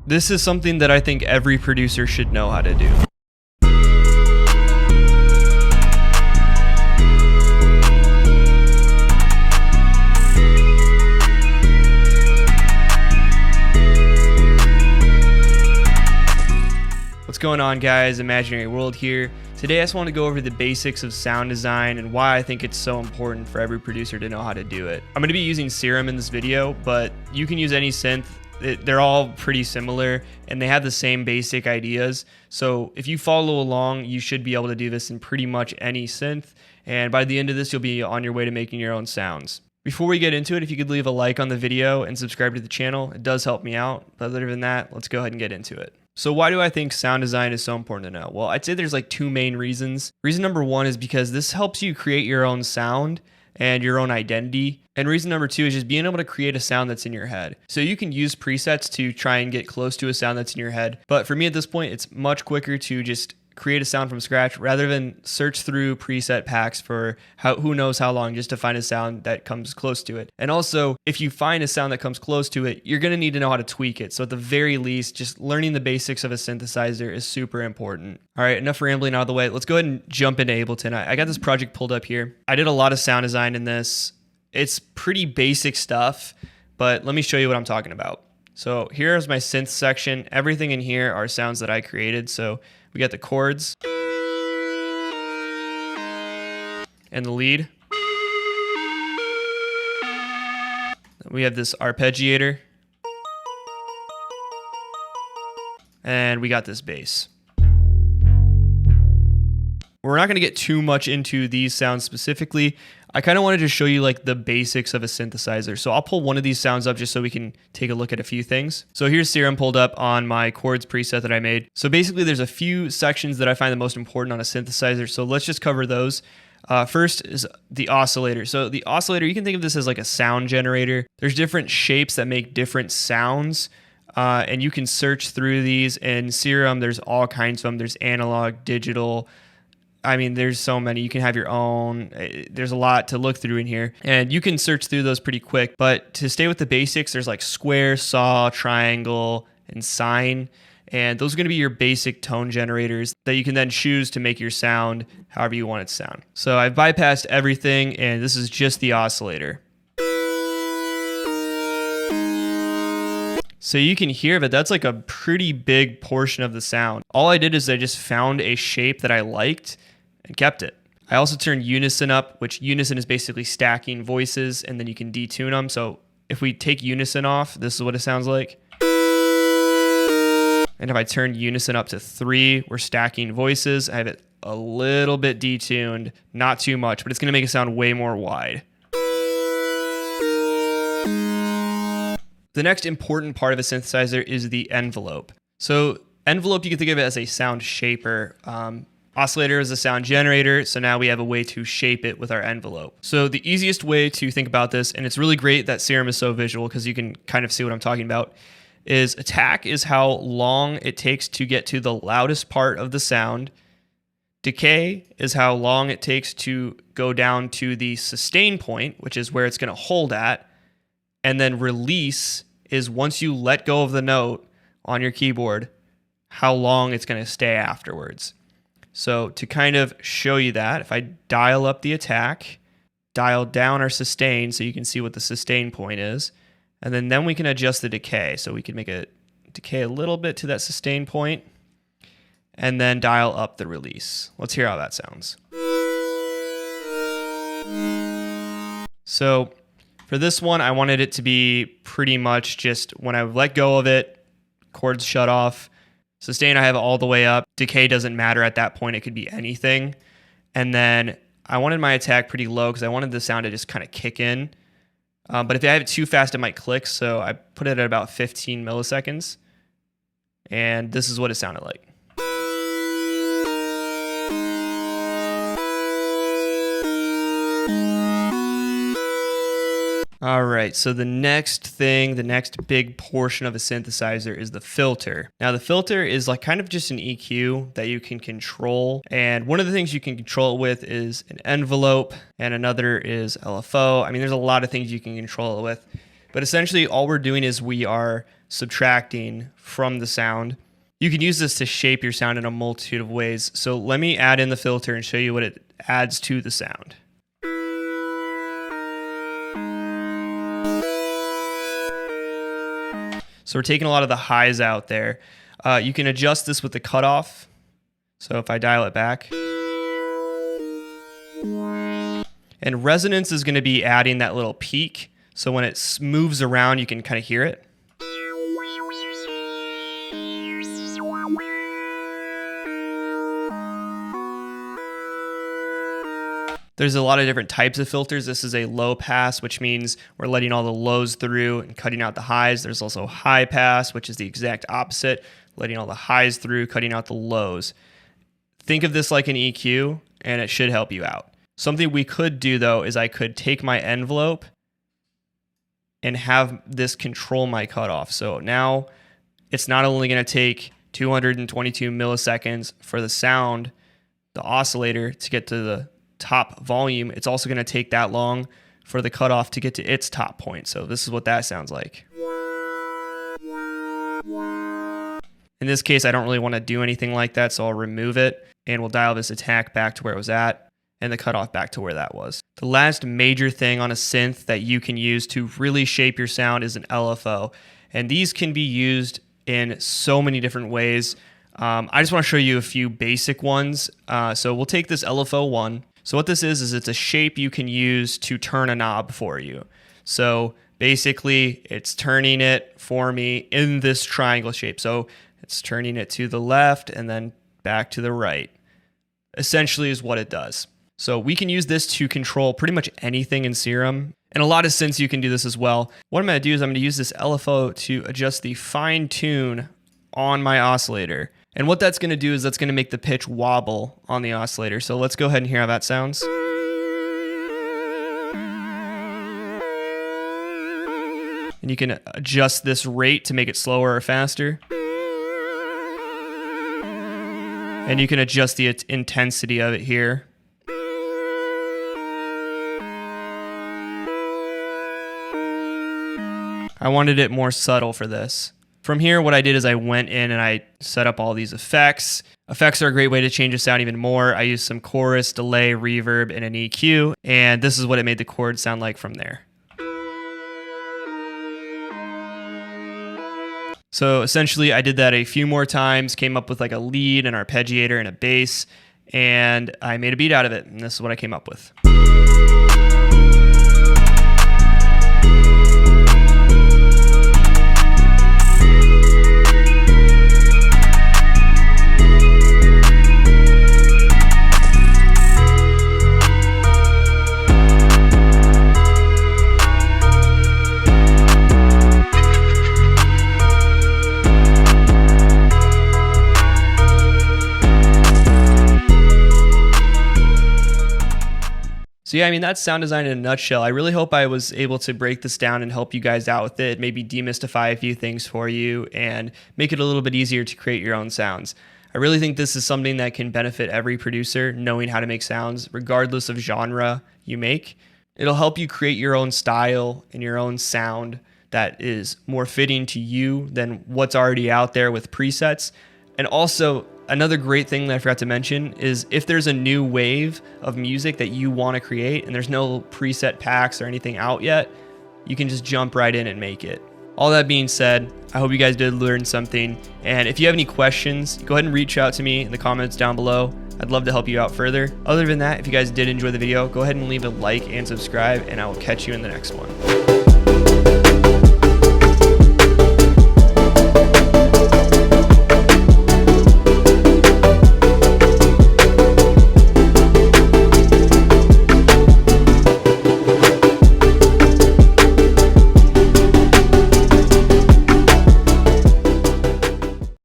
This is something that I think every producer should know how to do. What's going on, guys? Imaginary World here. Today I just want to go over the basics of sound design and why I think it's so important for every producer to know how to do it. I'm going to be using Serum in this video, but you can use any synth. They're all pretty similar and they have the same basic ideas. So if you follow along, you should be able to do this in pretty much any synth. And by the end of this, you'll be on your way to making your own sounds. Before we get into it, if you could leave a like on the video and subscribe to the channel, it does help me out. But other than that, let's go ahead and get into it. So why do I think sound design is so important to know? Well, I'd say there's like two main reasons. Reason number one is because this helps you create your own sound and your own identity. And reason number two is just being able to create a sound that's in your head. So you can use presets to try and get close to a sound that's in your head. But for me at this point, it's much quicker to just create a sound from scratch rather than search through preset packs for who knows how long just to find a sound that comes close to it. And also, if you find a sound that comes close to it, you're going to need to know how to tweak it. So at the very least, just learning the basics of a synthesizer is super important. All right, enough rambling out of the way. Let's go ahead and jump into Ableton. I got this project pulled up here. I did a lot of sound design in this. It's pretty basic stuff, but let me show you what I'm talking about. So here's my synth section. Everything in here are sounds that I created. So we got the chords and the lead. We have this arpeggiator. And we got this bass. We're not going to get too much into these sounds specifically. I kind of wanted to show you like the basics of a synthesizer. So I'll pull one of these sounds up just so we can take a look at a few things. So here's Serum pulled up on my chords preset that I made. So basically there's a few sections that I find the most important on a synthesizer. So let's just cover those. First is the oscillator. So the oscillator, you can think of this as like a sound generator. There's different shapes that make different sounds. And you can search through these. In Serum, there's all kinds of them. There's analog, digital. I mean, there's so many. You can have your own. There's a lot to look through in here. And you can search through those pretty quick. But to stay with the basics, there's like square, saw, triangle, and sine. And those are going to be your basic tone generators that you can then choose to make your sound however you want it to sound. So I've bypassed everything, and this is just the oscillator. So you can hear that that's like a pretty big portion of the sound. All I did is I just found a shape that I liked and kept it. I also turned unison up, which unison is basically stacking voices and then you can detune them. So if we take unison off, this is what it sounds like. And if I turn unison up to 3, we're stacking voices. I have it a little bit detuned, not too much, but it's going to make it sound way more wide. The next important part of a synthesizer is the envelope. So envelope, you can think of it as a sound shaper. Oscillator is a sound generator, so now we have a way to shape it with our envelope. So the easiest way to think about this, and it's really great that Serum is so visual because you can kind of see what I'm talking about, is attack is how long it takes to get to the loudest part of the sound. Decay is how long it takes to go down to the sustain point, which is where it's going to hold at. And then release is once you let go of the note on your keyboard, how long it's going to stay afterwards. So to kind of show you that, if I dial up the attack, dial down our sustain so you can see what the sustain point is, and then we can adjust the decay. So we can make a decay a little bit to that sustain point, and then dial up the release. Let's hear how that sounds. So for this one, I wanted it to be pretty much just when I let go of it, chords shut off. Sustain, I have it all the way up. Decay doesn't matter at that point. It could be anything. And then I wanted my attack pretty low because I wanted the sound to just kind of kick in. But if I have it too fast, it might click. So I put it at about 15 milliseconds. And this is what it sounded like. All right, so the next big portion of a synthesizer is the filter. Now the filter is like kind of just an EQ that you can control. And one of the things you can control it with is an envelope and another is LFO. I mean, there's a lot of things you can control it with. But essentially all we're doing is we are subtracting from the sound. You can use this to shape your sound in a multitude of ways. So let me add in the filter and show you what it adds to the sound. So we're taking a lot of the highs out there. You can adjust this with the cutoff. So if I dial it back. And resonance is going to be adding that little peak. So when it moves around, you can kind of hear it. There's a lot of different types of filters. This is a low pass, which means we're letting all the lows through and cutting out the highs. There's also high pass, which is the exact opposite, letting all the highs through, cutting out the lows. Think of this like an EQ, and it should help you out. Something we could do, though, is I could take my envelope and have this control my cutoff. So now it's not only going to take 222 milliseconds for the sound, the oscillator, to get to the top volume, it's also going to take that long for the cutoff to get to its top point. So this is what that sounds like. In this case, I don't really want to do anything like that, so I'll remove it, and we'll dial this attack back to where it was at, and the cutoff back to where that was. The last major thing on a synth that you can use to really shape your sound is an LFO, and these can be used in so many different ways. I just want to show you a few basic ones. So we'll take this LFO 1. So what this is it's a shape you can use to turn a knob for you. So basically it's turning it for me in this triangle shape. So it's turning it to the left and then back to the right, essentially is what it does. So we can use this to control pretty much anything in Serum. And a lot of synths you can do this as well. What I'm going to do is I'm going to use this LFO to adjust the fine tune on my oscillator. And what that's going to do is that's going to make the pitch wobble on the oscillator. So let's go ahead and hear how that sounds. And you can adjust this rate to make it slower or faster. And you can adjust the intensity of it here. I wanted it more subtle for this. From here, what I did is I went in and I set up all these effects. Effects are a great way to change the sound even more. I used some chorus, delay, reverb, and an EQ, and this is what it made the chord sound like from there. So essentially, I did that a few more times, came up with like a lead, an arpeggiator, and a bass, and I made a beat out of it, and this is what I came up with. So yeah, I mean, that's sound design in a nutshell. I really hope I was able to break this down and help you guys out with it, maybe demystify a few things for you and make it a little bit easier to create your own sounds. I really think this is something that can benefit every producer, knowing how to make sounds, regardless of genre you make. It'll help you create your own style and your own sound that is more fitting to you than what's already out there with presets. And also, another great thing that I forgot to mention is if there's a new wave of music that you want to create and there's no preset packs or anything out yet, you can just jump right in and make it. All that being said, I hope you guys did learn something. And if you have any questions, go ahead and reach out to me in the comments down below. I'd love to help you out further. Other than that, if you guys did enjoy the video, go ahead and leave a like and subscribe, and I will catch you in the next one.